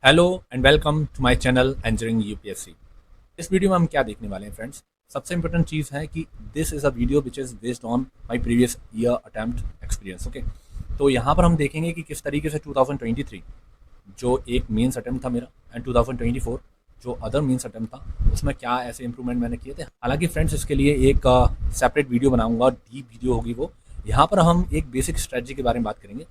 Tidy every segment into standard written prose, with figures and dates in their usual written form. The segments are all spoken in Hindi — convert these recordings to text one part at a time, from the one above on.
Hello and welcome to my channel engineering UPSC. इस वीडियो में हम क्या देखने वाले हैं फ्रेंड्स। सबसे इंपॉर्टेंट चीज़ है कि this is a video which is based on my previous year attempt experience. Okay, तो यहाँ पर हम देखेंगे कि किस तरीके से 2023 जो एक मेंस अटेम्प्ट था मेरा एंड 2024 जो अदर मेंस अटेम्प्ट था उसमें क्या ऐसे इंप्रूवमेंट मैंने किए थे। हालांकि फ्रेंड्स इसके लिए एक सेपरेट वीडियो बनाऊंगा, डीप वीडियो होगी वो। यहाँ पर हम एक बेसिक स्ट्रेटजी के बारे में बात करेंगे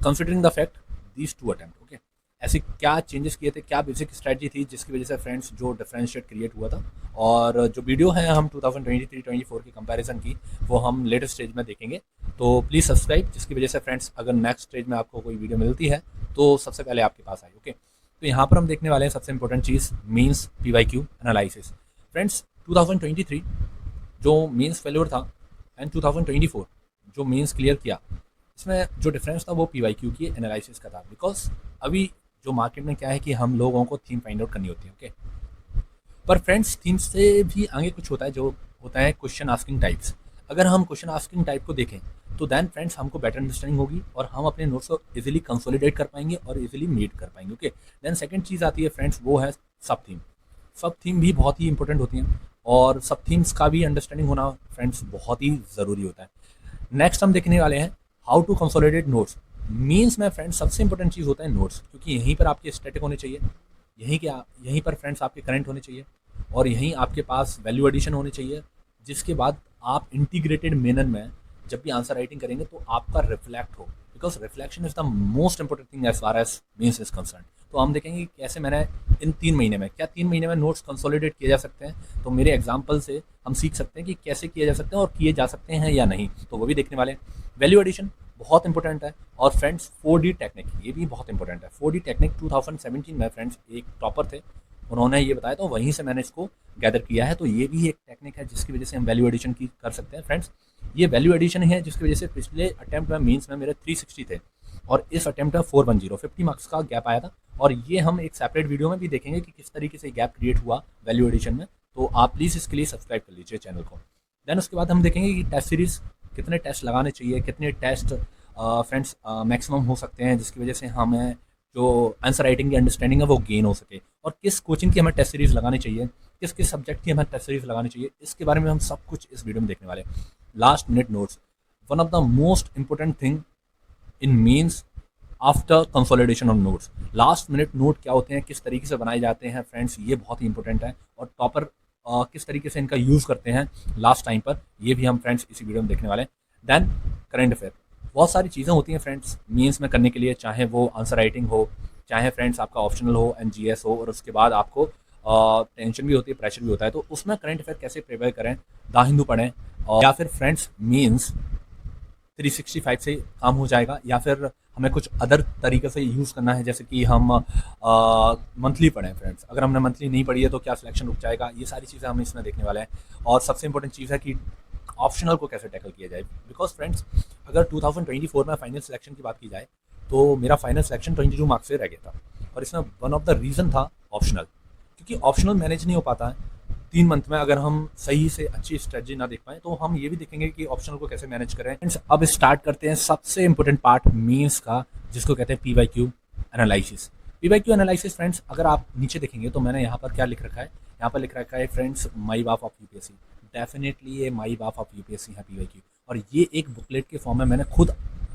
considering the fact these two attempt. Okay, ऐसे क्या चेंजेस किए थे, क्या बेसिक स्ट्रेटजी थी जिसकी वजह से फ्रेंड्स जो डिफरेंशिएट क्रिएट हुआ था। और जो वीडियो है हम 2023-24 की कंपैरिजन की वो हम लेटेस्ट स्टेज में देखेंगे। तो प्लीज़ सब्सक्राइब, जिसकी वजह से फ्रेंड्स अगर नेक्स्ट स्टेज में आपको कोई वीडियो मिलती है तो सबसे पहले आपके पास आए। ओके, तो यहाँ पर हम देखने वाले हैं सबसे इंपॉर्टेंट चीज़ मीन्स PYQ एनालिसिस। फ्रेंड्स 2023 जो मीन्स फेल्योर था एंड 2024 जो मीन्स क्लियर किया, इसमें जो डिफरेंस था वो PYQ की एनालिसिस का था। बिकॉज अभी जो मार्केट में क्या है कि हम लोगों को थीम फाइंड आउट करनी होती है। ओके, पर फ्रेंड्स थीम से भी आगे कुछ होता है जो होता है क्वेश्चन आस्किंग टाइप्स। अगर हम क्वेश्चन आस्किंग टाइप को देखें तो देन फ्रेंड्स हमको बेटर अंडरस्टैंडिंग होगी और हम अपने नोट्स को इजीली कंसोलिडेट कर पाएंगे और इजीली मीट कर पाएंगे। ओके, देन सेकंड चीज़ आती है फ्रेंड्स, वो है सब थीम। सब थीम भी बहुत ही इंपॉर्टेंट होती हैं और सब थीम्स का भी अंडरस्टैंडिंग होना फ्रेंड्स बहुत ही ज़रूरी होता है। नेक्स्ट हम देखने वाले हैं how to consolidate notes. Means में फ्रेंड्स सबसे इंपॉर्टेंट चीज़ होता है नोट्स, क्योंकि यहीं पर आपके स्टैटिक होने चाहिए, यहीं पर फ्रेंड्स आपके करंट होने चाहिए और यहीं आपके पास वैल्यू एडिशन होनी चाहिए, जिसके बाद आप इंटीग्रेटेड मैनर में जब भी आंसर राइटिंग करेंगे तो आपका रिफ्लेक्ट हो। Because reflection is the most important thing as far as means is concern. तो हम देखेंगे कि कैसे मैंने इन 3 महीने में, क्या 3 महीने में नोट्स कंसोलिडेट किए जा सकते हैं। तो मेरे एग्जाम्पल से हम सीख सकते हैं कि कैसे किए जा सकते हैं और किए जा सकते हैं या नहीं, तो वो भी देखने वाले हैं। वैल्यू एडिशन बहुत इंपॉर्टेंट है और फ्रेंड्स 4D टेक्निक ये भी बहुत इंपॉर्टेंट है। 4D टेक्निक 2017 में फ्रेंड्स एक टॉपर थे, उन्होंने ये बताया, तो वहीं से मैंने इसको गैदर किया है। तो ये भी एक टेक्निक है जिसकी वजह से हम वैल्यू एडिशन की कर सकते हैं। फ्रेंड्स ये वैल्यू एडिशन है जिसकी वजह से पिछले अटेम्प्ट में मीन्स में मेरे 360 थे और इस अटेम्प्ट में 410 50 मार्क्स का गैप आया था। और ये हम एक सेपरेट वीडियो में भी देखेंगे कि किस तरीके से गैप क्रिएट हुआ वैल्यू एडिशन में। तो आप प्लीज़ इसके लिए सब्सक्राइब कर लीजिए चैनल को। देन उसके बाद हम देखेंगे कि टेस्ट सीरीज़ कितने टेस्ट लगाने चाहिए, कितने टेस्ट फ्रेंड्स मैक्सिमम हो सकते हैं जिसकी वजह से हमें जो आंसर राइटिंग की अंडरस्टैंडिंग है वो गेन हो सके, और किस कोचिंग की हमें टेस्ट सीरीज़ लगानी चाहिए, किस किस सब्जेक्ट की हमें टेस्ट सीरीज़ लगानी चाहिए, इसके बारे में हम सब कुछ इस वीडियो में देखने वाले हैं। Last minute notes one of the most important thing in means after consolidation of notes. Last minute note क्या होते हैं, किस तरीके से बनाए जाते हैं फ्रेंड्स, ये बहुत ही इंपॉर्टेंट है। और टॉपर किस तरीके से इनका यूज़ करते हैं लास्ट टाइम पर, ये भी हम फ्रेंड्स इसी वीडियो में देखने वाले हैं। देन करेंट अफेयर, बहुत सारी चीज़ें होती हैं फ्रेंड्स मीन्स में करने के लिए, चाहे वो आंसर राइटिंग हो, चाहे फ्रेंड्स आपका ऑप्शनल हो एंड GS हो, और उसके बाद आपको टेंशन भी होती है, प्रेशर भी होता है। तो उसमें करंट अफेयर कैसे प्रिपेयर करें, द हिंदू पढ़ें, और या फिर फ्रेंड्स मीन्स 365 से काम हो जाएगा, या फिर हमें कुछ अदर तरीके से यूज़ करना है, जैसे कि हम मंथली पढ़ें। फ्रेंड्स अगर हमने मंथली नहीं पढ़ी है तो क्या सिलेक्शन रुक जाएगा, ये सारी चीज़ें हम इसमें देखने वाले हैं। और सबसे इंपॉर्टेंट चीज़ है कि ऑप्शनल को कैसे टैकल किया जाए। बिकॉज फ्रेंड्स अगर 2024 में फाइनल सिलेक्शन की बात की जाए तो मेरा फाइनल सिलेक्शन 22 मार्क्स से रह गया था, और इसमें वन ऑफ द रीज़न था ऑप्शनल, क्योंकि ऑप्शनल मैनेज नहीं हो पाता है 3 मंथ में। अगर हम सही से अच्छी स्ट्रेटजी ना देख पाए तो हम ये भी देखेंगे कि ऑप्शनल को कैसे मैनेज करें। अब स्टार्ट करते हैं सबसे इंपॉर्टेंट पार्ट मीन्स का, जिसको कहते हैं PYQ analysis. PYQ analysis friends अगर आप नीचे देखेंगे तो मैंने यहाँ पर क्या लिख रखा है, यहाँ पर लिख रखा है फ्रेंड्स माई बाप ऑफ UPSC। डेफिनेटली ये माई बाप ऑफ UPSC है PYQ, और ये एक बुकलेट के फॉर्म में मैंने खुद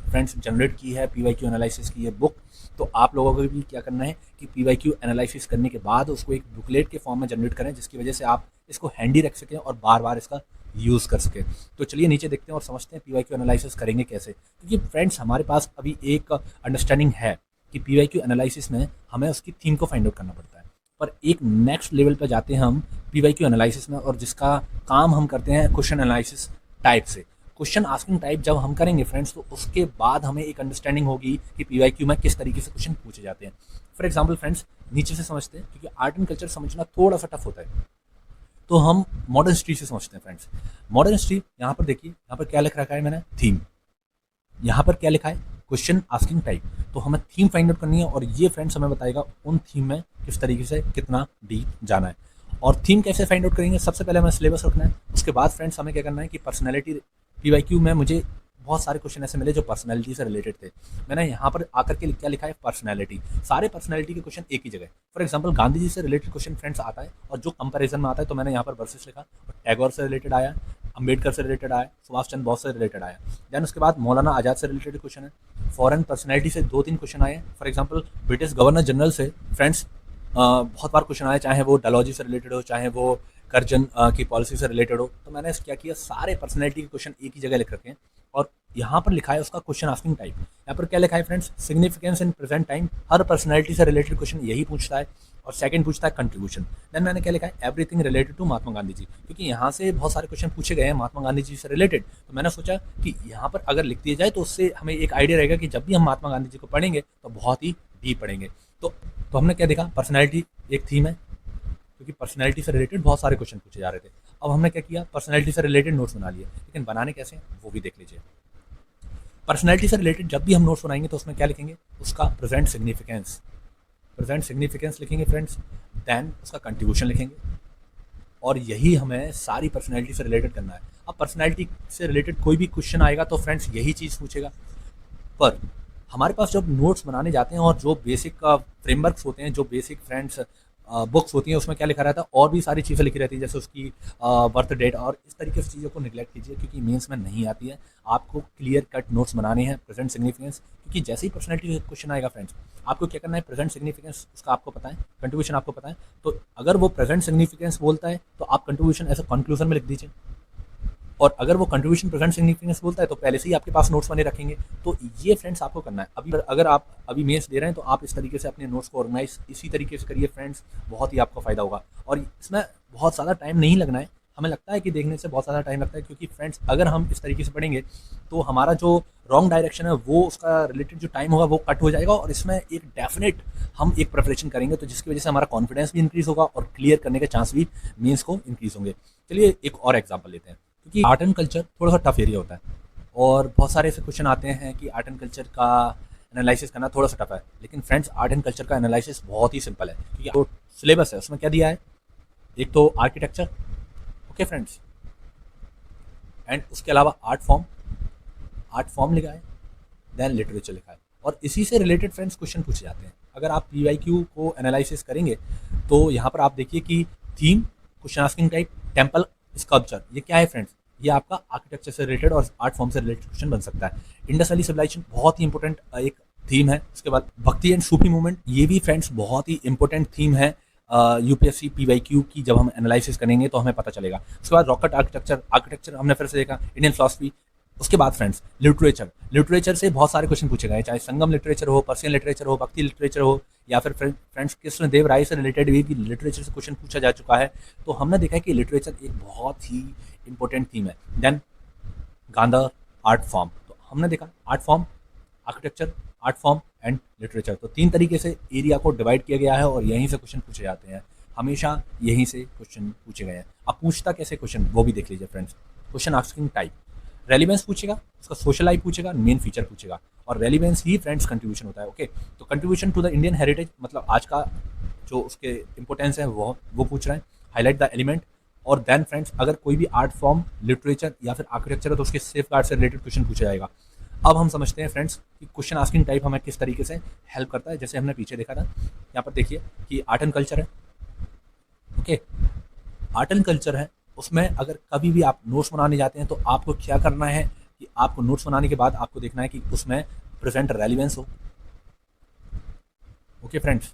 फ्रेंड्स जनरेट की है PYQ एनालिसिस की ये बुक। तो आप लोगों को भी क्या करना है कि PYQ एनालिसिस करने के बाद उसको एक बुकलेट के फॉर्म में जनरेट करें, जिसकी वजह से आप इसको हैंडी रख सकें और बार बार इसका यूज़ कर सकें। तो चलिए नीचे देखते हैं और समझते हैं PYQ एनालिसिस करेंगे कैसे। क्योंकि फ्रेंड्स हमारे पास अभी एक अंडरस्टैंडिंग है कि PYQ एनालिसिस में हमें उसकी थीम को फाइंड आउट करना पड़ता है, पर एक नेक्स्ट लेवल पर जाते हैं हम PYQ एनालिसिस में, और जिसका काम हम करते हैं क्वेश्चन एनालिसिस टाइप से। क्वेश्चन आस्किंग टाइप जब हम करेंगे फ्रेंड्स तो उसके बाद हमें एक अंडरस्टैंडिंग होगी कि PYQ में किस तरीके से क्वेश्चन पूछे जाते हैं। फॉर एग्जांपल फ्रेंड्स नीचे से समझते हैं, क्योंकि आर्ट एंड कल्चर समझना थोड़ा सा टफ होता है, तो हम मॉडर्न हिस्ट्री से समझते हैं। फ्रेंड्स मॉडर्न हिस्ट्री यहाँ पर देखिए, यहाँ पर क्या लिख रखा है मैंने, थीम। यहाँ पर क्या लिखा है, क्वेश्चन आस्किंग टाइप। तो हमें थीम फाइंड आउट करनी है, और ये फ्रेंड्स हमें बताएगा उन थीम में किस तरीके से कितना डीप जाना है। और थीम कैसे फाइंड आउट करेंगे, सबसे पहले हमें सिलेबस रखना है। उसके बाद फ्रेंड्स हमें क्या करना है कि पर्सनैलिटी PYQ में मुझे बहुत सारे क्वेश्चन ऐसे मिले जो पर्सनैलिटी से रिलेटेड थे। मैंने यहाँ पर आकर के क्या लिखा है, पर्सनैलिटी। सारे पर्सनैलिटी के क्वेश्चन एक ही जगह। फॉर एग्जाम्पल गांधी जी से रिलेटेड क्वेश्चन फ्रेंड्स आता है, और जो कंपेरिजन में आता है तो मैंने यहाँ पर वर्सेस लिखा, और टैगोर से रिलेटेड आया, अम्बेडकर से रिलेटेड आया, सुभाष चंद्र बोस से रिलेटेड आया। देन उसके बाद मौलाना आज़ाद से रिलेटेड क्वेश्चन है। फॉरेन पर्सनैलिटी से 2-3 क्वेश्चन आए। For example British governor general से फ्रेंड्स बहुत बार क्वेश्चन आए, चाहे वो डलहौजी से रिलेटेड हो, चाहे वो कर्जन की पॉलिसी से रिलेटेड हो। तो मैंने क्या किया, सारे पर्सनैलिटी के क्वेश्चन एक ही जगह लिख रखे हैं, और यहाँ पर लिखा है उसका क्वेश्चन आस्किंग टाइप। यहाँ पर क्या लिखा है friends, significance in present time. Her personality से रिलेटेड क्वेश्चन यही पूछता है। और सेकंड पूछता है कंट्रीब्यूशन। देन मैंने क्या लिखा है, everything related to Mahatma Gandhi ji, क्योंकि यहाँ से बहुत सारे क्वेश्चन पूछे गए हैं महात्मा गांधी जी से रिलेटेड। तो मैंने सोचा कि यहाँ पर अगर लिख दिया जाए तो उससे हमें एक आइडिया रहेगा कि जब भी हम महात्मा गांधी जी को पढ़ेंगे तो बहुत ही डीप पढ़ेंगे। तो हमने क्या देखा, पर्सनैलिटी एक थीम है, क्योंकि पर्सनैलिटी से रिलेटेड बहुत सारे क्वेश्चन पूछे जा रहे थे। अब हमने क्या किया, पर्सनैलिटी से रिलेटेड नोट्स बना लिए, लेकिन बनाने कैसे वो भी देख लीजिए। पर्सनैलिटी से रिलेटेड जब भी हम नोट्स बनाएंगे तो उसमें क्या लिखेंगे, उसका प्रेजेंट सिग्निफिकेंस लिखेंगे फ्रेंड्स। देन उसका कंट्रीब्यूशन लिखेंगे, और यही हमें सारी पर्सनैलिटी से रिलेटेड करना है। अब पर्सनैलिटी से रिलेटेड कोई भी क्वेश्चन आएगा तो फ्रेंड्स यही चीज़ पूछेगा। पर हमारे पास जब नोट्स बनाने जाते हैं और जो बेसिक फ्रेमवर्क्स होते हैं, जो बेसिक फ्रेंड्स बुक्स होती हैं, उसमें क्या लिखा रहता है, और भी सारी चीज़ें लिखी रहती है, जैसे उसकी बर्थ डेट, और इस तरीके से चीज़ों को निगलेक्ट कीजिए, क्योंकि मेंस में नहीं आती है। आपको क्लियर कट नोट्स बनाने हैं, प्रेजेंट सिग्निफिकेंस, क्योंकि जैसे ही पर्सनैलिटी क्वेश्चन आएगा फ्रेंड्स, आपको क्या करना है, प्रेजेंट सिग्निफिकेंस उसका आपको पता है, कंट्रीब्यूशन आपको पता है। तो अगर वो प्रेजेंट सिग्निफिकेंस बोलता है तो आप कंट्रीब्यूशन ऐसे कंक्लूजन में लिख दीजिए, और अगर वो कंट्रीब्यूशन प्रेजेंट सिग्निफिकेंस बोलता है तो पहले से ही आपके पास नोट्स बने रखेंगे। तो ये फ्रेंड्स आपको करना है। अभी अगर आप अभी मेंस दे रहे हैं तो आप इस तरीके से अपने नोट्स को ऑर्गेनाइज इसी तरीके से करिए फ्रेंड्स, बहुत ही आपको फायदा होगा। और इसमें बहुत ज़्यादा टाइम नहीं लगना है। हमें लगता है कि देखने से बहुत ज़्यादा टाइम लगता है, क्योंकि फ्रेंड्स अगर हम इस तरीके से पढ़ेंगे तो हमारा जो रॉन्ग डायरेक्शन है वो उसका रिलेटेड जो टाइम होगा वो कट हो जाएगा, और इसमें एक डेफिनेट हम एक प्रिपरेशन करेंगे, तो जिसकी वजह से हमारा कॉन्फिडेंस भी इंक्रीज होगा और क्लियर करने के चांस भी मीन्स को इंक्रीज होंगे। चलिए एक और एग्जाम्पल लेते हैं, क्योंकि आर्ट एंड कल्चर थोड़ा सा टफ एरिया होता है, और बहुत सारे ऐसे क्वेश्चन आते हैं कि आर्ट एंड कल्चर का एनालिसिस करना थोड़ा सा टफ है। लेकिन फ्रेंड्स आर्ट एंड कल्चर का एनालिसिस बहुत ही सिंपल है, क्योंकि तो सिलेबस है उसमें क्या दिया है, एक तो आर्किटेक्चर, ओके फ्रेंड्स, एंड उसके अलावा आर्ट फॉर्म लिखा है, देन लिटरेचर लिखा है, और इसी से रिलेटेड फ्रेंड्स क्वेश्चन पूछे जाते हैं। अगर आप PYQ को एनालिसिस करेंगे तो यहाँ पर आप देखिए कि theme, question asking type, temple, sculpture, ये क्या है फ्रेंड्स, ये आपका आर्किटेक्चर से रिलेटेड और आर्ट फॉर्म से रिलेटेड क्वेश्चन बन सकता है। इंडस वैली सिविलाइजेशन बहुत ही इंपॉर्टेंट एक थीम है। उसके बाद भक्ति एंड सूफी मूवमेंट, ये भी फ्रेंड्स बहुत ही इंपॉर्टेंट थीम है UPSC PYQ की। जब हम एनालिसिस करेंगे तो हमें पता चलेगा। उसके बाद रॉकेट आर्किटेक्चर हमने फिर से देखा, इंडियन फिलॉसफी। उसके बाद फ्रेंड्स लिटरेचर से बहुत सारे क्वेश्चन पूछे गए, चाहे संगम लिटरेचर हो, पर्शियन लिटरेचर हो, भक्ति लिटरेचर हो, या फिर फ्रेंड्स कृष्णदेव राय से रिलेटेड भी लिटरेचर से क्वेश्चन पूछा जा चुका है। तो हमने देखा है कि लिटरेचर एक बहुत ही इंपॉर्टेंट थीम है। देन गांधार आर्ट फॉर्म, तो हमने देखा art form, architecture, art form and literature, तो 3 तरीके से एरिया को डिवाइड किया गया है, और यहीं से क्वेश्चन पूछे जाते हैं। हमेशा यहीं से क्वेश्चन पूछे गए हैं। अब पूछता कैसे क्वेश्चन वो भी देख लीजिए friends. Question asking type, relevance पूछेगा, उसका सोशल लाइफ पूछेगा, मेन फीचर पूछेगा, और रेलिवेंस ही फ्रेंड्स कंट्रीब्यूशन होता है। ओके, तो contribution to the Indian heritage, मतलब आज का जो उसके इंपॉर्टेंस है वो पूछ रहे हैं। हाईलाइट द एलिमेंट, और देन फ्रेंड्स अगर कोई भी आर्ट फॉर्म, लिटरेचर या फिर आर्किटेक्चर है तो उसके सेफ गार्ड से रिलेटेड क्वेश्चन पूछा जाएगा। अब हम समझते हैं फ्रेंड्स कि क्वेश्चन आस्किंग टाइप हमें किस तरीके से हेल्प करता है। जैसे हमने पीछे देखा था, यहाँ पर देखिए कि आर्ट एंड कल्चर है। ओके, आर्ट एंड कल्चर है, उसमें अगर कभी भी आप नोट्स बनाने जाते हैं तो आपको क्या करना है कि आपको नोट्स बनाने के बाद आपको देखना है कि उसमें प्रेजेंट रेलिवेंस हो। ओके फ्रेंड्स,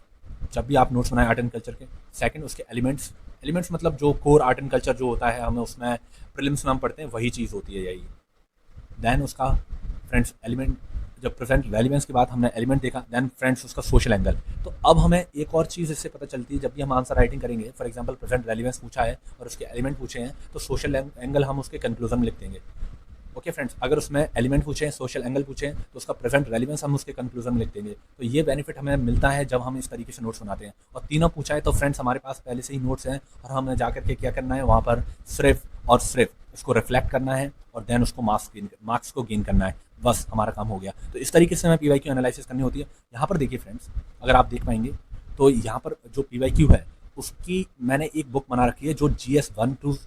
जब भी आप नोट्स बनाएं आर्ट एंड कल्चर के। सेकंड, उसके एलिमेंट्स मतलब जो कोर आर्ट एंड कल्चर जो होता है, हमें उसमें प्रीलिम्स में हम पढ़ते हैं वही चीज़ होती है यही। देन उसका फ्रेंड्स एलिमेंट, जब प्रेजेंट रेलिवेंस के बाद हमने एलिमेंट देखा, देन फ्रेंड्स उसका सोशल एंगल। तो अब हमें एक और चीज़ इससे पता चलती है, जब भी हम आंसर राइटिंग करेंगे, फॉर एग्जांपल प्रेजेंट रेलिवेंस पूछा है और उसके एलिमेंट पूछे हैं, तो सोशल एंगल हम उसके कंक्लूजन में लिख देंगे। ओके फ्रेंड्स, अगर उसमें एलिमेंट पूछे हैं, सोशल एंगल पूछे हैं, तो उसका प्रेजेंट रेलिवेंस हम उसके कंक्लूजन में लिख देंगे। तो ये बेनिफिट हमें मिलता है जब हम इस तरीके से नोट्स बनाते हैं। और तीनों पूछा है तो फ्रेंड्स हमारे पास पहले से ही नोट्स हैं, और हमें जाकर के क्या करना है, वहाँ पर सिर्फ उसको रिफ्लेक्ट करना है, और देन उसको मार्क्स को गेन करना है। बस हमारा काम हो गया। तो इस तरीके से हमें PYQ एनालिसिस करनी होती है। यहाँ पर देखिए फ्रेंड्स, अगर आप देख पाएंगे तो यहाँ पर जो PYQ है उसकी मैंने एक बुक बना रखी है जो GS 1 to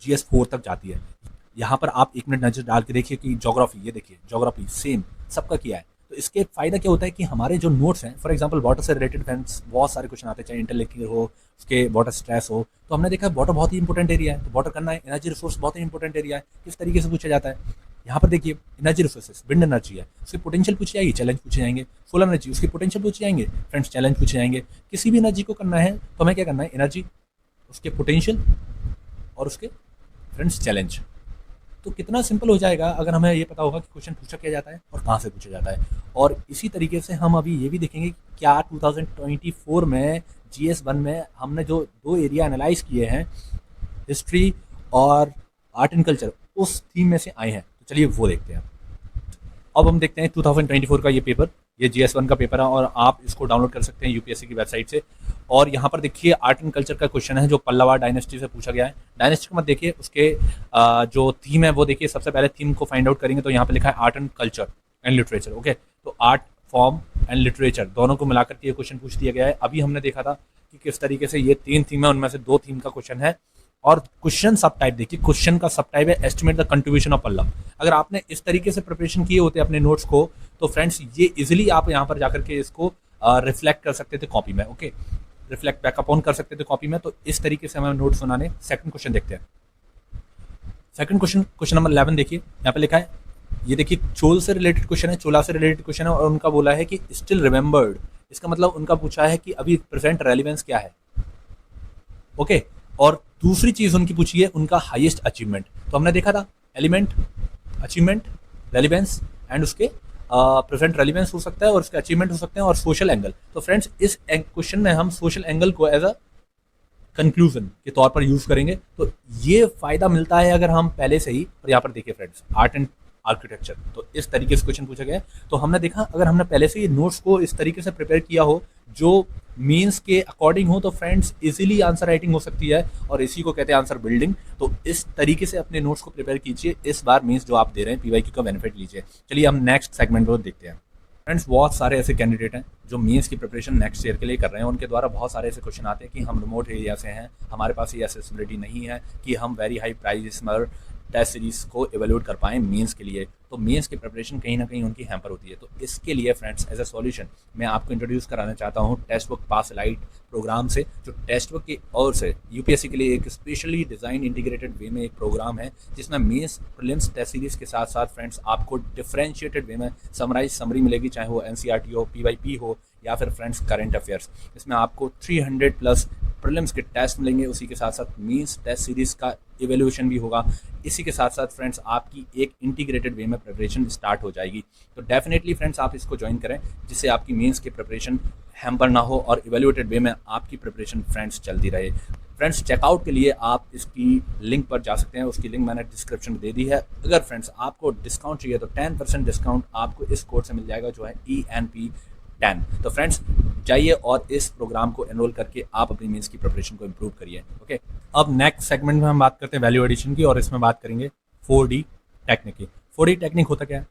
GS 4 तक जाती है। यहाँ पर आप 1 मिनट नज़र डाल के देखिए कि ज्योग्राफी, ये देखिए ज्योग्राफी सेम सबका किया है। तो इसके फ़ायदा क्या होता है कि हमारे जो नोट्स हैं, फॉर एग्जांपल वाटर से रिलेटेड फ्रेंड्स बहुत सारे क्वेश्चन आते हैं, चाहे इंटरलिंकिंग हो, उसके वाटर स्ट्रेस हो, तो हमने देखा वाटर बहुत ही इंपॉर्टेंट एरिया है, तो वाटर करना है, एनर्जी रिसोर्स बहुत ही इंपॉर्टेंट एरिया है, किस तरीके से पूछा जाता है। यहाँ पर देखिए एनर्जी रिसोर्सेज, विंड एनर्जी है, उसकी पोटेंशियल पूछी जाएगी, चैलेंज पूछे जाएंगे। सोलर एनर्जी, उसकी पोटेंशियल पूछे जाएंगे, फ्रेंड्स चैलेंज पूछे जाएंगे। किसी भी एनर्जी को करना है तो हमें क्या करना है, एनर्जी, उसके पोटेंशियल और उसके फ्रेंड्स चैलेंज। तो कितना सिंपल हो जाएगा अगर हमें ये पता होगा कि क्वेश्चन पूछा क्या जाता है और कहाँ से पूछा जाता है। और इसी तरीके से हम अभी ये भी देखेंगे कि क्या 2024 में GS1 में हमने जो 2 एरिया एनालाइज किए हैं, हिस्ट्री और आर्ट एंड कल्चर, उस थीम में से आए हैं। तो चलिए वो देखते हैं। अब हम देखते हैं 2024 का ये पेपर, ये GS1 का पेपर है और आप इसको डाउनलोड कर सकते हैं यूपीएससी की वेबसाइट से। और यहाँ पर देखिए आर्ट एंड कल्चर का क्वेश्चन है जो पल्लवा डायनेस्टी से पूछा गया है। डायनेस्टी को मत देखिए, उसके जो थीम है वो देखिए। सबसे पहले थीम को फाइंड आउट करेंगे तो यहाँ पे लिखा है art and culture and literature. Okay, तो आर्ट फॉर्म एंड लिटरेचर दोनों को मिलाकर के ये क्वेश्चन पूछ दिया गया है। अभी हमने देखा था कि किस तरीके से ये 3 थीम है, उनमें से 2 थीम का क्वेश्चन है। और क्वेश्चन सब टाइप देखिए, क्वेश्चन का सब टाइप है estimate the contribution of Pallava. अगर आपने इस तरीके से प्रिपरेशन किए होते अपने नोट्स को तो फ्रेंड्स ये इजीली आप यहाँ पर जाकर के इसको रिफ्लेक्ट कर सकते थे कॉपी में। ओके, रिफ्लेक्ट बैकअप ऑन कर सकते थे कॉपी में। तो इस तरीके से हमें नोट्स बनाने। सेकंड क्वेश्चन देखते हैं। सेकंड क्वेश्चन, क्वेश्चन नंबर 11 देखिए, यहाँ पे लिखा है, ये देखिए चोल से रिलेटेड क्वेश्चन है, चोला से रिलेटेड क्वेश्चन है और उनका बोला है कि स्टिल रिमेंबर्ड। इसका मतलब उनका पूछा है कि अभी प्रेजेंट रेलिवेंस क्या है। ओके, और दूसरी चीज उनकी पूछी है उनका हाईएस्ट अचीवमेंट। तो हमने देखा था एलिमेंट, अचीवमेंट, रेलिवेंस एंड उसके प्रेजेंट रेलिवेंस हो सकता है और उसके अचीवमेंट हो सकते हैं और सोशल एंगल। तो फ्रेंड्स इस क्वेश्चन में हम सोशल एंगल को एज अ कंक्लूजन के तौर पर यूज करेंगे। तो ये फायदा मिलता है अगर हम पहले से ही। और यहाँ पर देखिए फ्रेंड्स आर्ट एंड आर्किटेक्चर, तो इस तरीके से क्वेश्चन पूछा गया है। तो हमने देखा अगर हमने पहले से ही नोट्स को इस तरीके से प्रिपेयर किया हो जो मीन्स के अकॉर्डिंग हो तो फ्रेंड्स इजीली आंसर राइटिंग हो सकती है और इसी को कहते हैं आंसर बिल्डिंग। तो इस तरीके से अपने नोट्स को प्रिपेयर कीजिए, इस बार मीन्स जो आप दे रहे हैं PYQ का बेनिफिट लीजिए। चलिए हम नेक्स्ट सेगमेंट को देखते हैं। फ्रेंड्स बहुत सारे ऐसे कैंडिडेट हैं जो मीन्स की प्रिपरेशन नेक्स्ट ईयर के लिए कर रहे हैं। उनके द्वारा बहुत सारे ऐसे क्वेश्चन आते हैं कि हम रिमोट एरिया से हैं, हमारे पास ये एक्सेसिबिलिटी नहीं है कि हम वेरी हाई प्राइस में टेस्ट सीरीज को एवेल्यूट कर पाएँ मीन्स के लिए। तो मीन्स की प्रिपरेशन कहीं ना कहीं उनकी हैम्पर होती है। तो इसके लिए फ्रेंड्स एज अ सॉल्यूशन मैं आपको इंट्रोड्यूस कराना चाहता हूँ टेस्ट बुक पास लाइट प्रोग्राम से, जो टेस्ट बुक की ओर से यूपीएससी के लिए एक स्पेशली डिज़ाइन इंटीग्रेटेड वे में एक प्रोग्राम है जिसमें मीन्स प्रीलिम्स टेस्ट सीरीज के साथ साथ फ्रेंड्स आपको डिफरेंशिएटेड वे में समरी मिलेगी, चाहे वो NCERT हो, PYP हो या फिर फ्रेंड्स करंट अफेयर्स। इसमें आपको 300+ प्रीलिम्स के टेस्ट मिलेंगे, उसी के साथ साथ मीन्स टेस्ट सीरीज का इवेल्यूशन भी होगा। इसी के साथ साथ फ्रेंड्स आपकी एक इंटीग्रेटेड वे में प्रिपरेशन स्टार्ट हो जाएगी। तो डेफिनेटली फ्रेंड्स आप इसको ज्वाइन करें जिससे आपकी मीन्स की प्रिपरेशन हैम्पर ना हो और इवेल्यूएटेड वे में आपकी प्रिपरेशन फ्रेंड्स चलती रहे। फ्रेंड्स चेकआउट के लिए आप इसकी लिंक पर जा सकते हैं, उसकी लिंक मैंने डिस्क्रिप्शन में दे दी है। अगर फ्रेंड्स आपको डिस्काउंट चाहिए तो 10% डिस्काउंट आपको इस कोड से मिल जाएगा जो है ENP10। तो फ्रेंड्स जाइए और इस प्रोग्राम को एनरोल करके आप अपनी मीन्स की प्रिपरेशन को इम्प्रूव करिए। ओके, अब नेक्स्ट सेगमेंट में हम बात करते हैं वैल्यू एडिशन की और इसमें बात करेंगे 4D टेक्निक की। 4D टेक्निक होता क्या है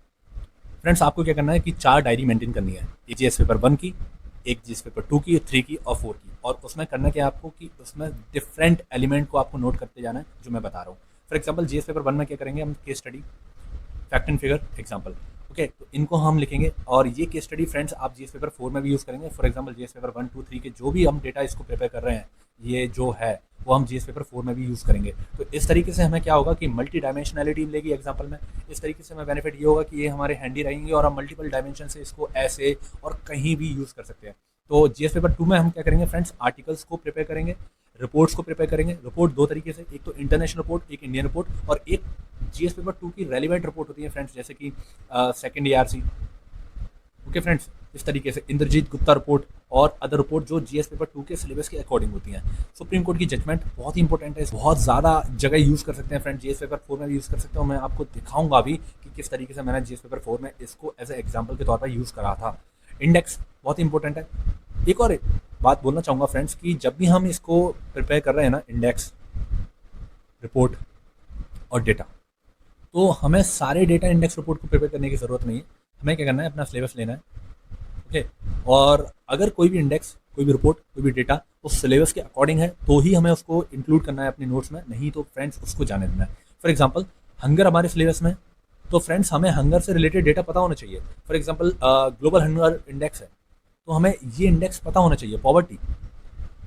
फ्रेंड्स, आपको क्या करना है कि 4 डायरी मेंटेन करनी है, एक GS पेपर 1 की, एक GS पेपर 2 की, 3 की और 4 की। और उसमें करना क्या है आपको कि उसमें डिफरेंट एलिमेंट को आपको नोट करते जाना है जो मैं बता रहा हूँ। फॉर एग्जाम्पल GS पेपर 1 में क्या करेंगे हम, case study, fact and figure, example. Okay, तो इनको हम लिखेंगे और ये केस स्टडी फ्रेंड्स आप GS पेपर 4 में भी यूज़ करेंगे। फॉर एग्जांपल GS पेपर 1, 2, 3 के जो भी हम डेटा इसको प्रिपेयर कर रहे हैं ये जो है वो हम GS पेपर 4 में भी यूज़ करेंगे। तो इस तरीके से हमें क्या होगा कि मल्टी डायमेंशनैलिटी मिलेगी एग्जाम्पल में। इस तरीके से हमें बेनिफिट ये होगा कि ये हमारे हैंडी रहेंगे और हम मल्टीपल डायमेंशन से इसको ऐसे और कहीं भी यूज़ कर सकते हैं। तो GS पेपर 2 में हम क्या करेंगे फ्रेंड्स, आर्टिकल्स को प्रिपेयर करेंगे, रिपोर्ट्स को प्रिपेयर करेंगे। रिपोर्ट 2 तरीके से, एक तो इंटरनेशनल रिपोर्ट, एक इंडियन रिपोर्ट और एक GS पेपर 2 की रेलिवेंट रिपोर्ट होती है फ्रेंड्स, जैसे कि सेकंड ARC। ओके फ्रेंड्स, इस तरीके से इंद्रजीत गुप्ता रिपोर्ट और अदर रिपोर्ट जो GS पेपर 2 के सिलेबस के अकॉर्डिंग होती हैं। सुप्रीम कोर्ट की जजमेंट बहुत ही इंपॉर्टेंट है, बहुत ज़्यादा जगह यूज़ कर सकते हैं फ्रेंड्स, GS पेपर 4 में भी यूज़ कर सकते हो। मैं आपको दिखाऊंगा अभी कि किस तरीके से मैंने GS पेपर 4 में इसको एज ए एग्जाम्पल के तौर पर यूज़ करा था। इंडेक्स बहुत इंपॉर्टेंट है। एक और बात बोलना चाहूँगा फ्रेंड्स कि जब भी हम इसको प्रिपेयर कर रहे हैं ना, इंडेक्स, रिपोर्ट और डेटा, तो हमें सारे डेटा इंडेक्स रिपोर्ट को प्रिपेयर करने की ज़रूरत नहीं है। हमें क्या करना है, अपना सिलेबस लेना है। ओके, और अगर कोई भी इंडेक्स, कोई भी रिपोर्ट, कोई भी डेटा उस सिलेबस के अकॉर्डिंग है तो ही हमें उसको इंक्लूड करना है अपने नोट्स में, नहीं तो फ्रेंड्स उसको जाने देना है। फॉर एग्जांपल हंगर हमारे सिलेबस में, तो फ्रेंड्स हमें हंगर से रिलेटेड डेटा पता होना चाहिए। For example global hunger index है, तो हमें ये इंडेक्स पता होना चाहिए।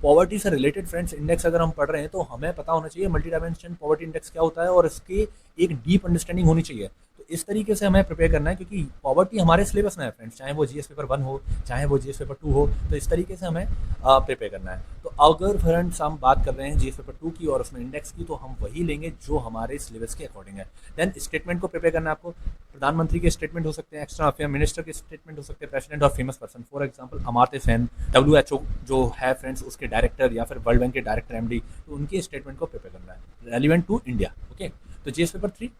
पॉवर्टी से रिलेटेड फ्रेंड्स इंडेक्स अगर हम पढ़ रहे हैं तो हमें पता होना चाहिए मल्टी डायमेंशन पॉवर्टी इंडेक्स क्या होता है, और इसकी एक डीप अंडरस्टैंडिंग होनी चाहिए। तो इस तरीके से हमें प्रिपेयर करना है, क्योंकि पॉवर्टी हमारे सिलेबस में है फ्रेंड्स, चाहे वो जीएस पेपर 1 हो, चाहे वो जीएस पेपर 2 हो, तो इस तरीके से हमें प्रिपेयर करना है। तो अगर फ्रेंड्स हम बात कर रहे हैं जीएस पेपर 2 की और उसमें इंडेक्स की, तो हम वही लेंगे जो हमारे सिलेबस के अकॉर्डिंग है। देन स्टेटमेंट को प्रिपेयर करना है आपको। प्रधानमंत्री के स्टेटमेंट हो सकते हैं, एक्सटर्नल अफेयर मिनिस्टर के स्टेटमेंट हो सकते हैं, प्रेसिडेंट और famous person, for example Amartya Sen, WHO जो है फ्रेंड्स उसके डायरेक्टर, या फिर वर्ल्ड बैंक के डायरेक्टर MD, तो उनके स्टेटमेंट को प्रिपेयर करना है रेलिवेंट टू इंडिया। ओके, तो जीएस पेपर 3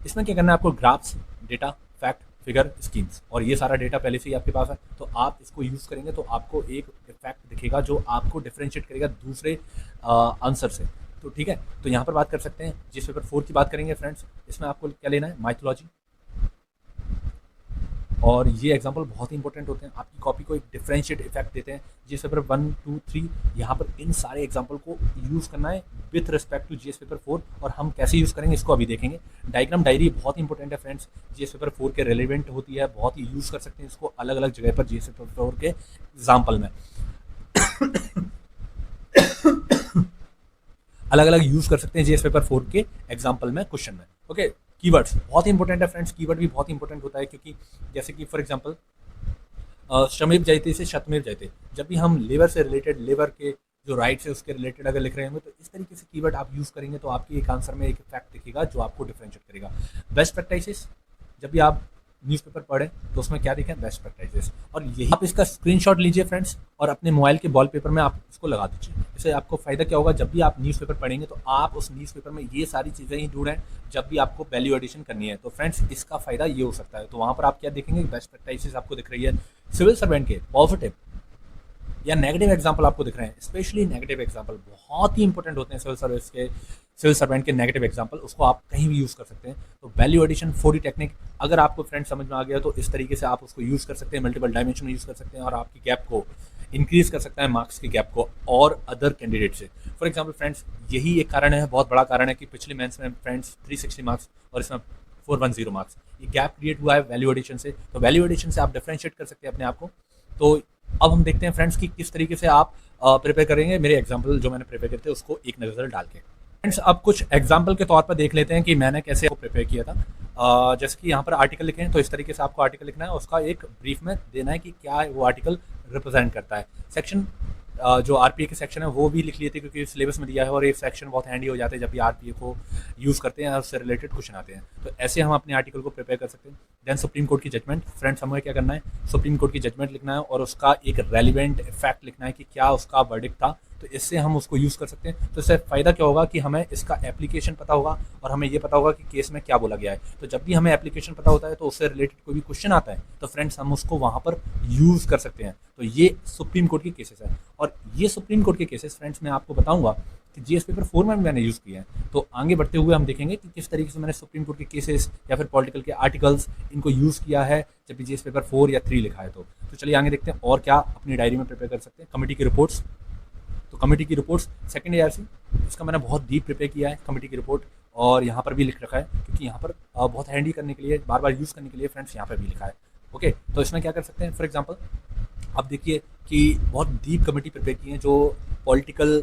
इसमें क्या करना है आपको, graphs, data, fact, figure, schemes, और ये सारा डेटा पहले से ही आपके पास है, तो आप इसको यूज़ करेंगे तो आपको एक फैक्ट दिखेगा जो आपको डिफरेंशिएट करेगा दूसरे आंसर से। तो ठीक है, तो यहाँ पर बात कर सकते हैं जीएस पेपर 4 की बात करेंगे फ्रेंड्स। इसमें आपको क्या लेना है, माइथोलॉजी, और ये एग्जाम्पल बहुत ही इंपॉर्टेंट होते हैं, आपकी कॉपी को एक डिफरेंशिएट इफेक्ट देते हैं। जीएस पेपर 1, 2, 3, यहाँ पर इन सारे एग्जाम्पल को यूज़ करना है with respect to GS paper 4, और हम कैसे यूज़ करेंगे इसको अभी देखेंगे। डायग्राम डायरी बहुत इंपॉर्टेंट है फ्रेंड्स, जीएस पेपर 4 के रिलेवेंट होती है, बहुत ही यूज़ कर सकते हैं इसको अलग अलग जगह पर जीएस पेपर 4 के एग्जाम्पल में अलग अलग यूज़ कर सकते हैं जीएस पेपर 4 के एग्जाम्पल में, क्वेश्चन में। ओके, कीवर्ड्स बहुत इंपॉर्टेंट है फ्रेंड्स, कीवर्ड भी बहुत इंपॉर्टेंट होता है, क्योंकि जैसे कि फॉर एग्जांपल श्रमेव जयते से शतमेव जयते, जब भी हम लेबर से रिलेटेड, लेबर के जो राइट्स है उसके रिलेटेड अगर लिख रहे होंगे, तो इस तरीके से कीवर्ड आप यूज़ करेंगे तो आपके एक आंसर में एक फैक्ट दिखेगा जो आपको डिफरेंशिएट करेगा। बेस्ट प्रैक्टिसेस, जब भी आप न्यूज़पेपर पढ़ें तो उसमें क्या दिखे, बेस्ट प्रैक्टिसेस, और यही आप इसका स्क्रीनशॉट लीजिए फ्रेंड्स और अपने मोबाइल के वॉलपेपर में आप इसको लगा दीजिए। इससे आपको फ़ायदा क्या होगा, जब भी आप न्यूज़पेपर पढ़ेंगे तो आप उस न्यूज़पेपर में ये सारी चीज़ें ही ढूंढें जब भी आपको वैल्यू एडिशन करनी है। तो फ्रेंड्स इसका फ़ायदा ये हो सकता है। तो वहाँ पर आप क्या देखेंगे, बेस्ट प्रैक्टिसेस आपको दिख रही है। सिविल सर्वेंट के पॉजिटिव या नेगेटिव एग्जाम्पल आपको दिख रहे हैं, स्पेशली नेगेटिव एग्जाम्पल बहुत ही इंपॉर्टेंट होते हैं सिविल सर्वेंट के नेगेटिव एग्जाम्पल, उसको आप कहीं भी यूज़ कर सकते हैं। तो वैल्यू एडिशन 4D टेक्निक अगर आपको फ्रेंड समझ में आ गया तो इस तरीके से आप उसको यूज़ कर सकते हैं, मल्टीपल डायमेंशन में यूज़ कर सकते हैं, और आपकी गैप को इंक्रीज कर सकता है, मार्क्स की गैप को और अदर कैंडिडेट से। फॉर एग्जाम्पल फ्रेंड्स यही एक कारण है, बहुत बड़ा कारण है कि पिछले मेंस में फ्रेंड्स 360 मार्क्स और इसमें 410 मार्क्स, ये गैप क्रिएट हुआ है वैल्यू एडिशन से। तो वैल्यू एडिशन से आप डिफरेंशिएट कर सकते हैं अपने आप को। तो अब हम देखते हैं फ्रेंड्स कि किस तरीके से आप प्रिपेयर करेंगे, मेरे एग्जाम्पल जो मैंने प्रिपेयर किए थे उसको एक नज़र डाल के। फ्रेंड्स अब कुछ एग्जाम्पल के तौर पर देख लेते हैं कि मैंने कैसे प्रिपेयर किया था। जैसे कि यहाँ पर आर्टिकल लिखे हैं, तो इस तरीके से आपको आर्टिकल लिखना है, उसका एक ब्रीफ में देना है कि क्या वो आर्टिकल रिप्रेजेंट करता है। सेक्शन जो आरपीए के सेक्शन है वो भी लिख लिए थे, क्योंकि सिलेबस में दिया है और ये सेक्शन बहुत हैंडी हो जाते हैं जब भी आरपीए को यूज़ करते हैं और उससे रिलेटेड क्वेश्चन आते हैं। तो ऐसे हम अपने आर्टिकल को प्रिपेयर कर सकते हैं। देन सुप्रीम कोर्ट की जजमेंट, फ्रेंड्स हमें क्या करना है, सुप्रीम कोर्ट की जजमेंट लिखना है और उसका एक रेलिवेंट फैक्ट लिखना है कि क्या उसका वर्डिक्ट था, तो इससे हम उसको यूज़ कर सकते हैं। तो इससे फ़ायदा क्या होगा कि हमें इसका एप्लीकेशन पता होगा और हमें ये पता होगा कि केस में क्या बोला गया है। तो जब भी हमें एप्लीकेशन पता होता है तो उससे रिलेटेड कोई भी क्वेश्चन आता है तो फ्रेंड्स हम उसको वहाँ पर यूज़ कर सकते हैं। तो ये सुप्रीम कोर्ट के केसेस है, और ये सुप्रीम कोर्ट के केसेस फ्रेंड्स मैं आपको बताऊंगा कि जीएस पेपर 4 में मैंने यूज़ किया है। तो आगे बढ़ते हुए हम देखेंगे कि किस तरीके से मैंने सुप्रीम कोर्ट के केसेस या फिर पॉलिटिकल के आर्टिकल्स इनको यूज़ किया है जब भी जीएस पेपर 4 या 3 लिखा है। तो चलिए आगे देखते हैं और क्या अपनी डायरी में प्रिपेयर कर सकते हैं। कमेटी की रिपोर्ट्स, तो कमेटी की रिपोर्ट्स सेकंड ARC, इसका मैंने बहुत डीप प्रिपेयर किया है कमेटी की रिपोर्ट, और यहाँ पर भी लिख रखा है क्योंकि यहाँ पर बहुत हैंडी करने के लिए, बार बार यूज़ करने के लिए फ्रेंड्स यहाँ पर भी लिखा है। ओके, तो इसमें क्या कर सकते हैं, फॉर एग्जाम्पल आप देखिए कि बहुत डीप कमेटी प्रिपेयर की हैं जो पॉलिटिकल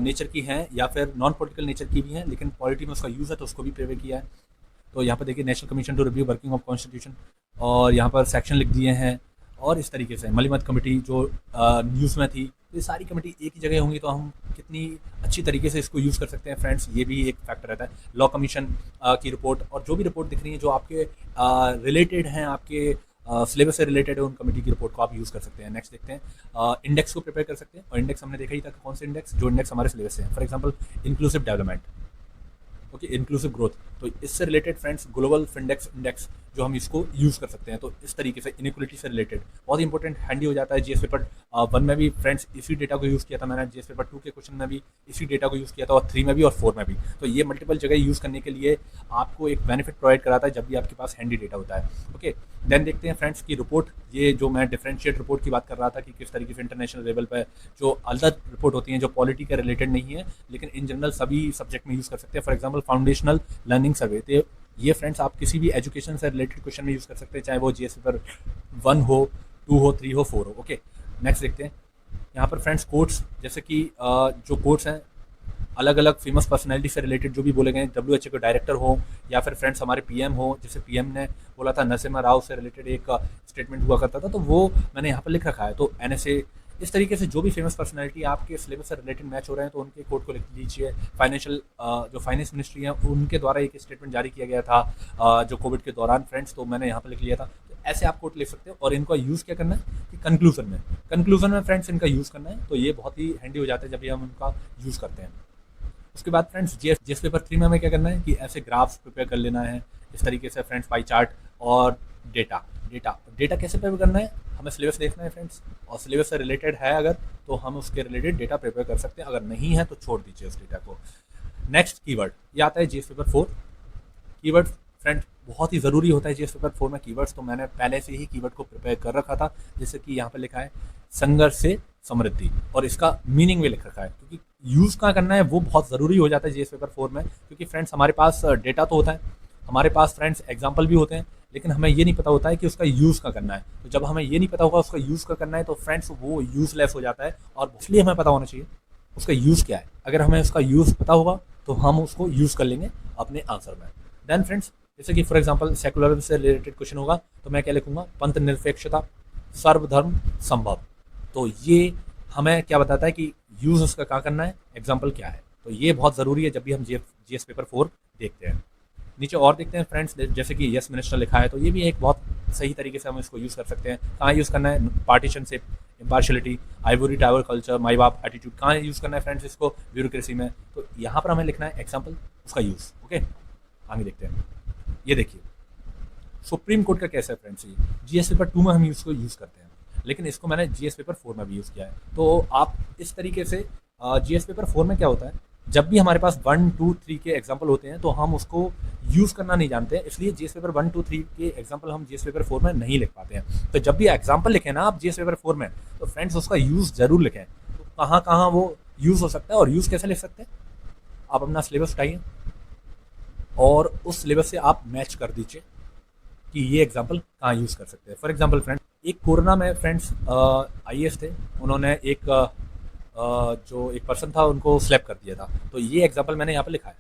नेचर की हैं या फिर नॉन पॉलिटिकल नेचर की भी हैं, लेकिन पॉलिटी में उसका यूज़ है तो उसको भी प्रिपेयर किया है। तो यहाँ पर देखिए national commission to review working of constitution, और यहाँ पर सेक्शन लिख दिए हैं, और इस तरीके से मलिमत कमेटी जो न्यूज़ में थी, तो ये सारी कमेटी एक ही जगह होंगी तो हम कितनी अच्छी तरीके से इसको यूज़ कर सकते हैं फ्रेंड्स, ये भी एक फैक्टर रहता है। लॉ कमीशन की रिपोर्ट और जो भी रिपोर्ट दिख रही है जो आपके रिलेटेड हैं, आपके सिलेबस से रिलेटेड है, उन कमेटी की रिपोर्ट को आप यूज़ कर सकते हैं। नेक्स्ट देखते हैं इंडेक्स को प्रिपेयर कर सकते हैं, और इंडेक्स हमने देखा ही था कौन से इंडेक्स, जो इंडेक्स हमारे सिलेबस से हैं। For example inclusive development, okay, inclusive growth, तो इससे रिलेटेड फ्रेंड्स ग्लोबल फिंडेक्स इंडेक्स जो हम इसको यूज़ कर सकते हैं। तो इस तरीके से इनइक्वलिटी से रिलेटेड बहुत इंपॉर्टेंट हैंडी हो जाता है। जीएस पेपर 1 में भी फ्रेंड्स इसी डेटा को यूज़ किया था मैंने, जीएस पेपर 2 के क्वेश्चन में भी इसी डेटा को यूज़ किया था, और 3 में भी और 4 में भी। तो ये मल्टीपल जगह यूज़ करने के लिए आपको एक बेनिफिट प्रोवाइड कराता है जब भी आपके पास हैंडी डेटा होता है। ओके, देन देखते हैं फ्रेंड्स की रिपोर्ट। ये जो मैं डिफरेंशिएट रिपोर्ट की बात कर रहा था कि किस तरीके से इंटरनेशनल लेवल पर जो अदर रिपोर्ट होती हैं जो पॉलिटी के रिलेटेड नहीं है लेकिन इन जनरल सभी सब्जेक्ट में यूज़ कर सकते हैं। फॉर एग्जांपल फाउंडेशनल लर्निंग सर्वे, तो ये फ्रेंड्स आप किसी भी एजुकेशन से रिलेटेड क्वेश्चन में यूज़ कर सकते हैं, चाहे वो जीएस पेपर 1 हो, 2 हो, 3 हो, 4 हो। ओके, नेक्स्ट देखते हैं यहाँ पर फ्रेंड्स कोट्स, जैसे कि जो कोट्स हैं अलग अलग फेमस पर्सनैलिटी से रिलेटेड जो भी बोले गए, डब्ल्यूएचओ के डायरेक्टर हो या फिर फ्रेंड्स हमारे पीएम हो, जैसे पीएम ने बोला था नरसिम्हा राव से रिलेटेड एक स्टेटमेंट हुआ करता था, तो वो मैंने यहाँ पर लिख रखा है। तो एनएसए, इस तरीके से जो भी फेमस पर्सनैलिटी आपके सिलेबस से रिलेटेड मैच हो रहे हैं तो उनके कोड को लिख लीजिए। फाइनेंशियल जो फाइनेंस मिनिस्ट्री है उनके द्वारा एक स्टेटमेंट जारी किया गया था जो कोविड के दौरान फ्रेंड्स, तो मैंने यहाँ पर लिख लिया था। तो ऐसे आप कोड लिख सकते हो और इनका यूज़ क्या करना है कि कंक्लूजन में फ्रेंड्स इनका यूज़ करना है। तो ये बहुत ही हैंडी हो जाता है जब भी हम उनका यूज़ करते हैं। उसके बाद फ्रेंड्स जीएस पेपर 3 में हमें क्या करना है कि ऐसे ग्राफ्स प्रिपेयर कर लेना है इस तरीके से फ्रेंड्स, पाई चार्ट और डेटा कैसे प्रिपेयर करना है, हमें सिलेबस देखना है फ्रेंड्स, और सिलेबस से रिलेटेड है अगर तो हम उसके रिलेटेड डेटा प्रिपेयर कर सकते हैं, अगर नहीं है तो छोड़ दीजिए उस डेटा को। नेक्स्ट कीवर्ड, ये आता है जीएस पेपर 4। कीवर्ड फ्रेंड बहुत ही ज़रूरी होता है जीएस पेपर 4 में कीवर्ड्स, तो मैंने पहले से ही कीवर्ड को प्रिपेयर कर रखा था, जैसे कि यहाँ पर लिखा है संघर्ष से समृद्धि, और इसका मीनिंग भी लिख रखा है क्योंकि यूज़ कहाँ करना है वो बहुत ज़रूरी हो जाता है जीएस पेपर 4 में। क्योंकि फ्रेंड्स हमारे पास डेटा तो होता है, हमारे पास फ्रेंड्स एग्जाम्पल भी होते हैं, लेकिन हमें ये नहीं पता होता है कि उसका यूज़ का करना है। तो जब हमें ये नहीं पता होगा उसका यूज़ का करना है तो फ्रेंड्स वो यूज़लेस हो जाता है, और इसलिए हमें पता होना चाहिए उसका यूज़ क्या है। अगर हमें उसका यूज़ पता होगा तो हम उसको यूज़ कर लेंगे अपने आंसर में। देन फ्रेंड्स जैसे कि फॉर एग्जांपल सेकुलरिज्म से रिलेटेड क्वेश्चन होगा तो मैं क्या लिखूंगा, पंथ निरपेक्षता, सर्वधर्म संभव। तो ये हमें क्या बताता है कि यूज़ उसका क्या करना है, एग्जाम्पल क्या है। तो ये बहुत ज़रूरी है जब भी हम जीएस पेपर 4 देखते हैं। नीचे और देखते हैं फ्रेंड्स, जैसे कि यस मिनिस्टर लिखा है, तो ये भी एक बहुत सही तरीके से हम इसको यूज़ कर सकते हैं। कहाँ यूज़ करना है, partisanship, impartiality, ivory tower culture, माई बाप एटीट्यूड, कहाँ यूज़ करना है फ्रेंड्स इसको, ब्यूरोक्रेसी में। तो यहाँ पर हमें लिखना है एग्जाम्पल, उसका यूज़। ओके, आगे देखते हैं। ये देखिए सुप्रीम कोर्ट का कैसा है फ्रेंड्स, ये जीएस पेपर 2 में हम इसको यूज़ करते हैं, लेकिन इसको मैंने जीएस पेपर 4 में भी यूज़ किया है। तो आप इस तरीके से जीएस पेपर 4 में क्या होता है, जब भी हमारे पास 1, 2, 3 के एग्जाम्पल होते हैं तो हम उसको यूज़ करना नहीं जानते हैं, इसलिए जीएस पेपर 1, 2, 3 के एग्जाम्पल हम जीएस पेपर 4 में नहीं लिख पाते हैं। तो जब भी एग्जाम्पल लिखें ना आप जीएस पेपर 4 में, तो फ्रेंड्स उसका यूज़ ज़रूर लिखें। तो कहाँ कहाँ वो यूज़ हो सकता है और यूज़ कैसे लिख सकते हैं, आप अपना सिलेबस उठाइए और उस सिलेबस से आप मैच कर दीजिए कि ये एग्जाम्पल कहाँ यूज़ कर सकते हैं। फॉर एग्जाम्पल फ्रेंड्स, एक कोरोना में फ्रेंड्स आईएएस थे, उन्होंने एक जो एक पर्सन था उनको स्लैप कर दिया था, तो ये एग्जाम्पल मैंने यहाँ पर लिखा है।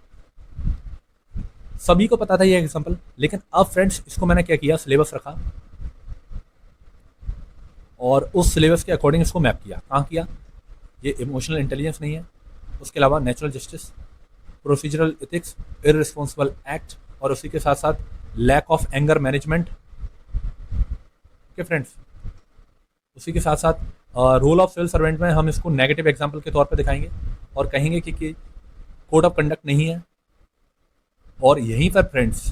सभी को पता था ये एग्जाम्पल, लेकिन अब फ्रेंड्स इसको मैंने क्या किया, सिलेबस रखा और उस सिलेबस के अकॉर्डिंग इसको मैप किया। कहाँ किया, ये इमोशनल इंटेलिजेंस नहीं है, उसके अलावा natural justice, procedural ethics, irresponsible act, और उसी के साथ साथ lack of anger management. Okay friends, उसी के साथ साथ रोल ऑफ सिविल सर्वेंट में हम इसको नेगेटिव एग्जाम्पल के तौर पे दिखाएंगे और कहेंगे कि कोड ऑफ कंडक्ट नहीं है। और यहीं पर फ्रेंड्स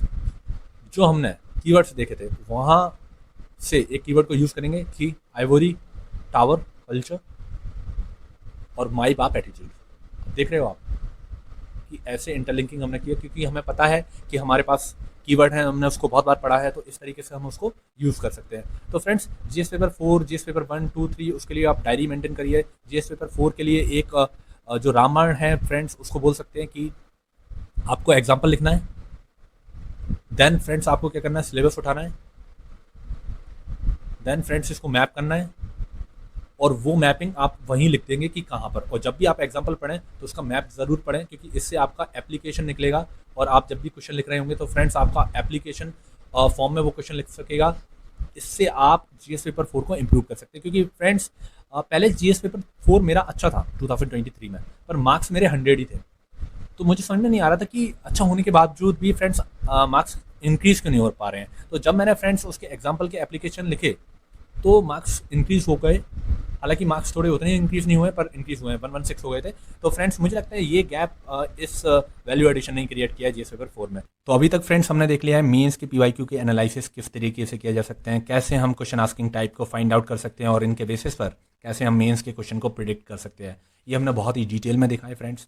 जो हमने कीवर्ड्स देखे थे वहाँ से एक कीवर्ड को यूज़ करेंगे कि आइवरी टावर कल्चर और माई बाप एटीट्यूड। देख रहे हो आप कि ऐसे इंटरलिंकिंग हमने किया क्योंकि हमें पता है कि हमारे पास कीवर्ड है, हमने उसको बहुत बार पढ़ा है, तो इस तरीके से हम उसको यूज़ कर सकते हैं। तो friends GS paper 4, GS paper 1, 2, 3 उसके लिए आप डायरी मेंटेन करिए। जीएस पेपर 4 के लिए एक जो रामायण है फ्रेंड्स उसको बोल सकते हैं कि आपको एग्जाम्पल लिखना है। देन फ्रेंड्स आपको क्या करना है, सिलेबस उठाना है। देन फ्रेंड्स इसको मैप करना है और वो मैपिंग आप वहीं लिख देंगे कि कहाँ पर। और जब भी आप एग्जाम्पल पढ़ें तो उसका मैप ज़रूर पढ़ें क्योंकि इससे आपका एप्लीकेशन निकलेगा और आप जब भी क्वेश्चन लिख रहे होंगे तो फ्रेंड्स आपका एप्लीकेशन फॉर्म में वो क्वेश्चन लिख सकेगा। इससे आप जीएस पेपर 4 को इम्प्रूव कर सकते हैं क्योंकि फ्रेंड्स पहले जीएस पेपर 4 मेरा अच्छा था 2023 में, पर मार्क्स मेरे 100 ही थे। तो मुझे समझ में नहीं आ रहा था कि अच्छा होने के बावजूद भी फ्रेंड्स मार्क्स इंक्रीज़ क्यों नहीं हो पा रहे हैं। तो जब मैंने फ्रेंड्स उसके एग्जाम्पल के एप्लीकेशन लिखे तो मार्क्स इंक्रीज हो गए। हालांकि मार्क्स थोड़े उतने इंक्रीज नहीं हुए पर इंक्रीज हुए हैं, 116 हो गए थे। तो फ्रेंड्स मुझे लगता है ये गैप इस वैल्यू एडिशन ने क्रिएट किया है जीएस पेपर 4 में। तो अभी तक फ्रेंड्स हमने देख लिया है मेंस के पीवाईक्यू के एनालिसिस किस तरीके से किया जा सकते हैं, कैसे हम क्वेश्चन आस्किंग टाइप को फाइंड आउट कर सकते हैं और इनके बेसिस पर कैसे हम मेंस के क्वेश्चन को प्रिडिक्ट कर सकते हैं। ये हमने बहुत ही डिटेल में देखा है फ्रेंड्स।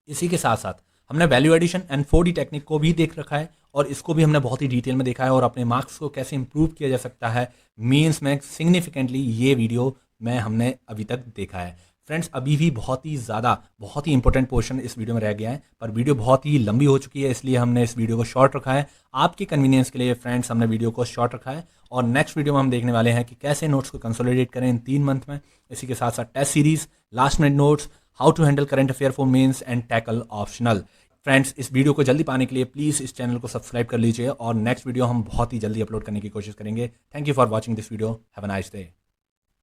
इसी के साथ साथ हमने value addition and 4D technique को भी देख रखा है और इसको भी हमने बहुत ही डिटेल में देखा है और अपने मार्क्स को कैसे इंप्रूव किया जा सकता है मेंस में सिग्निफिकेंटली, ये वीडियो में हमने अभी तक देखा है। फ्रेंड्स अभी भी बहुत ही ज़्यादा बहुत ही इंपॉर्टेंट पोर्शन इस वीडियो में रह गया है, पर वीडियो बहुत ही लंबी हो चुकी है, इसलिए हमने इस वीडियो को शॉर्ट रखा है। आपकी कन्वीनियंस के लिए फ्रेंड्स हमने वीडियो को शॉर्ट रखा है और नेक्स्ट वीडियो में हम देखने वाले हैं कि कैसे नोट्स को कंसोलिडेट करें इन 3 मंथ में। इसी के साथ साथ test series, last minute notes, how to handle current affair for mains and tackle optional. Friends इस वीडियो को जल्दी पाने के लिए प्लीज़ इस चैनल को सब्सक्राइब कर लीजिए और नेक्स्ट वीडियो हम बहुत ही जल्दी अपलोड करने की कोशिश करेंगे। Thank you for watching this video. Have a nice day.